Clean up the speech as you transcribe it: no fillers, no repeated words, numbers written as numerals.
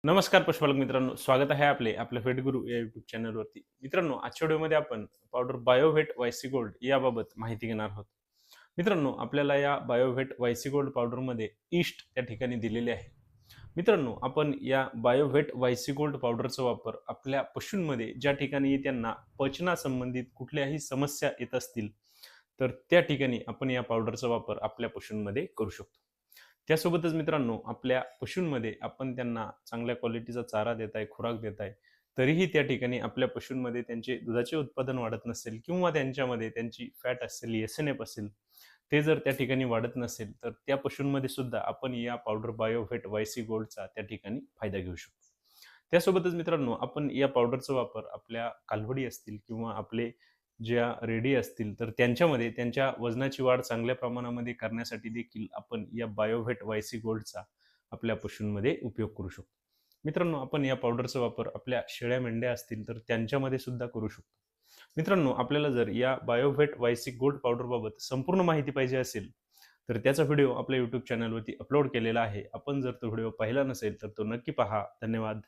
नमस्कार पशुपालक मित्रांनो, स्वागत आहे आपल्या व्हेट गुरु या युट्यूब चॅनलवरती. मित्रांनो, आजच्या व्हिडिओमध्ये आपण पावडर बायोव्हेट वायसी गोल्ड याबाबत माहिती घेणार आहोत. मित्रांनो, आपल्याला या बायोव्हेट वायसी गोल्ड पावडरमध्ये ईस्ट त्या ठिकाणी दिलेले आहे. मित्रांनो, आपण या बायोव्हेट वायसी गोल्ड पावडरचा वापर आपल्या पशूंमध्ये ज्या ठिकाणी त्यांना पचनासंबंधित कुठल्याही समस्या येत असतील, तर त्या ठिकाणी आपण या पावडरचा वापर आपल्या पशूंमध्ये करू शकतो. त्यासोबतच मित्रांनो, आपल्या पशूंमध्ये आपण त्यांना चांगल्या क्वालिटीचा चारा देताय, खुराक देताय, तरीही त्या ठिकाणी आपल्या पशूंमध्ये त्यांचे दुधाचे उत्पादन वाढत नसेल किंवा त्यांच्यामध्ये त्यांची फॅट असेल, एस-एन-एफ असेल, ते जर त्या ठिकाणी वाढत नसेल, तर त्या पशूंमध्ये सुद्धा आपण या पावडर बायोव्हेट वायसी गोल्डचा त्या ठिकाणी फायदा घेऊ शकतो. त्यासोबतच मित्रांनो, आपण या पावडरचा वापर आपल्या कालवडी असतील किंवा आपले ज्या रेडी असतील, तर त्यांच्यामध्ये त्यांच्या वजनाची वाढ चांगल्या प्रमाणामध्ये करण्यासाठी देखील आपण या बायोव्हेट वायसी गोल्डचा आपल्या पशूंमध्ये उपयोग करू शकतो. मित्रांनो, आपण या पावडरचा वापर आपल्या शेळ्या मेंढ्या असतील तर त्यांच्यामध्ये सुद्धा करू शकतो. मित्रांनो, आपल्याला जर या बायोव्हेट वायसी गोल्ड पावडरबाबत संपूर्ण माहिती पाहिजे असेल, तर त्याचा व्हिडिओ आपल्या यूट्यूब चॅनलवरती अपलोड केलेला आहे. आपण जर तो व्हिडिओ पाहिला नसेल तर तो नक्की पहा. धन्यवाद.